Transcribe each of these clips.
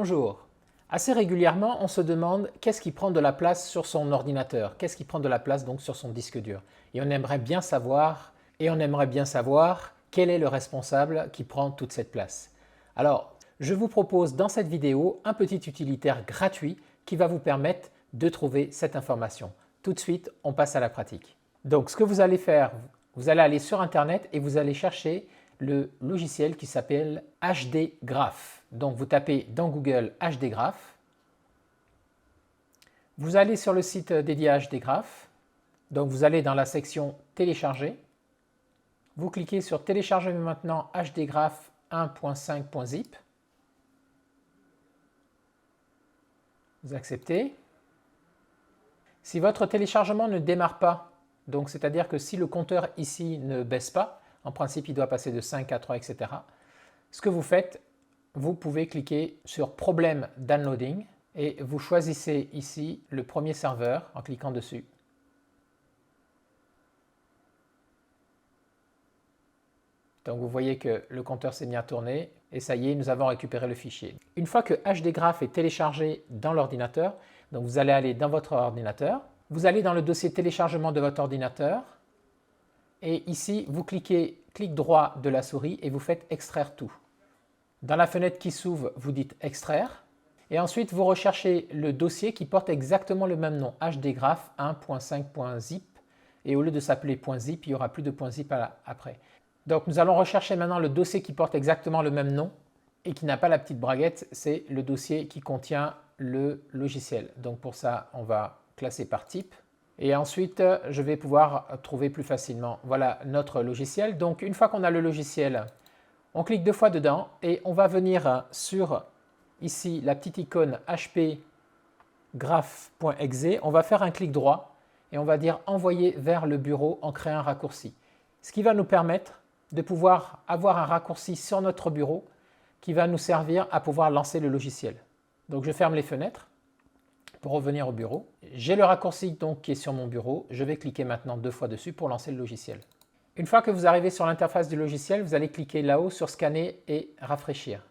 Bonjour. Assez régulièrement, on se demande qu'est-ce qui prend de la place sur son ordinateur, qu'est-ce qui prend de la place donc sur son disque dur. Et on aimerait bien savoir quel est le responsable qui prend toute cette place. Alors, je vous propose dans cette vidéo un petit utilitaire gratuit qui va vous permettre de trouver cette information. Tout de suite, on passe à la pratique. Donc, ce que vous allez faire, vous allez aller sur Internet et vous allez chercher le logiciel qui s'appelle HD Graph. Donc, vous tapez dans Google HD Graph. Vous allez sur le site dédié à HD Graph. Donc, vous allez dans la section Télécharger. Vous cliquez sur Télécharger maintenant HD Graph 1.5.zip. Vous acceptez. Si votre téléchargement ne démarre pas, donc c'est-à-dire que si le compteur ici ne baisse pas, en principe il doit passer de 5 à 3, etc. Ce que vous faites, vous pouvez cliquer sur Problème Downloading et vous choisissez ici le premier serveur en cliquant dessus. Donc vous voyez que le compteur s'est mis à tourner et ça y est, nous avons récupéré le fichier. Une fois que HD Graph est téléchargé dans l'ordinateur, donc vous allez aller dans votre ordinateur, vous allez dans le dossier téléchargement de votre ordinateur et ici vous cliquez clic droit de la souris et vous faites extraire tout. Dans la fenêtre qui s'ouvre, vous dites extraire et ensuite vous recherchez le dossier qui porte exactement le même nom, HD Graph 1.5.zip et au lieu de s'appeler .zip, il n'y aura plus de .zip après. Donc nous allons rechercher maintenant le dossier qui porte exactement le même nom et qui n'a pas la petite braguette, c'est le dossier qui contient le logiciel. Donc pour ça, on va classer par type et ensuite je vais pouvoir trouver plus facilement. Voilà notre logiciel. Donc une fois qu'on a le logiciel, on clique deux fois dedans et on va venir sur ici la petite icône HP graph.exe. On va faire un clic droit et on va dire envoyer vers le bureau en créant un raccourci. Ce qui va nous permettre de pouvoir avoir un raccourci sur notre bureau qui va nous servir à pouvoir lancer le logiciel. Donc je ferme les fenêtres pour revenir au bureau. J'ai le raccourci donc qui est sur mon bureau. Je vais cliquer maintenant deux fois dessus pour lancer le logiciel. Une fois que vous arrivez sur l'interface du logiciel, vous allez cliquer là-haut sur scanner et rafraîchir.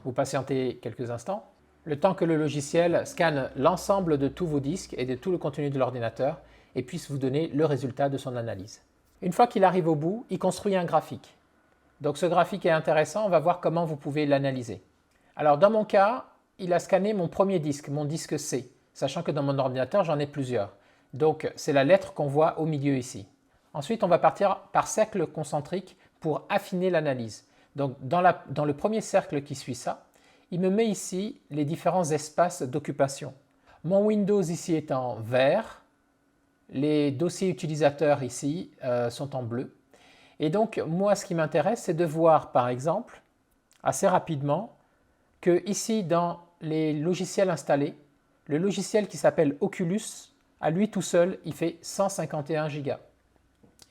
Vous patientez quelques instants. Le temps que le logiciel scanne l'ensemble de tous vos disques et de tout le contenu de l'ordinateur et puisse vous donner le résultat de son analyse. Une fois qu'il arrive au bout, il construit un graphique. Donc ce graphique est intéressant, on va voir comment vous pouvez l'analyser. Alors dans mon cas, il a scanné mon premier disque, mon disque C, sachant que dans mon ordinateur, j'en ai plusieurs. Donc c'est la lettre qu'on voit au milieu ici. Ensuite, on va partir par cercle concentrique pour affiner l'analyse. Donc dans le premier cercle qui suit ça, il me met ici les différents espaces d'occupation. Mon Windows ici est en vert, les dossiers utilisateurs ici sont en bleu. Et donc, moi, ce qui m'intéresse, c'est de voir, par exemple, assez rapidement, que ici, dans les logiciels installés, le logiciel qui s'appelle Oculus, à lui tout seul, il fait 151 Go.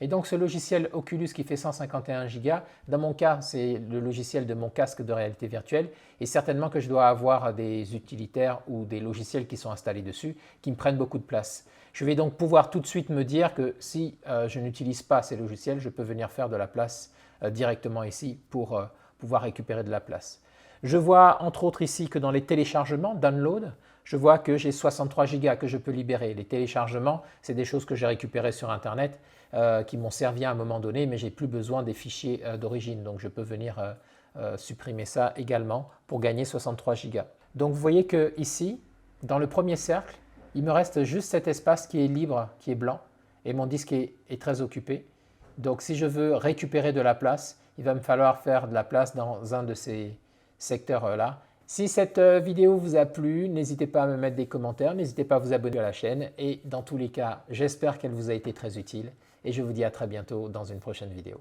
Et donc, ce logiciel Oculus qui fait 151 Go, dans mon cas, c'est le logiciel de mon casque de réalité virtuelle. Et certainement que je dois avoir des utilitaires ou des logiciels qui sont installés dessus qui me prennent beaucoup de place. Je vais donc pouvoir tout de suite me dire que si je n'utilise pas ces logiciels, je peux venir faire de la place directement ici pour pouvoir récupérer de la place. Je vois entre autres ici que dans les téléchargements, download, je vois que j'ai 63 Go que je peux libérer. Les téléchargements, c'est des choses que j'ai récupérées sur Internet qui m'ont servi à un moment donné, mais je n'ai plus besoin des fichiers d'origine. Donc je peux venir supprimer ça également pour gagner 63 Go. Donc vous voyez que ici, dans le premier cercle, il me reste juste cet espace qui est libre, qui est blanc, et mon disque est très occupé. Donc si je veux récupérer de la place, il va me falloir faire de la place dans un de ces secteurs-là. Si cette vidéo vous a plu, n'hésitez pas à me mettre des commentaires, n'hésitez pas à vous abonner à la chaîne et dans tous les cas, j'espère qu'elle vous a été très utile et je vous dis à très bientôt dans une prochaine vidéo.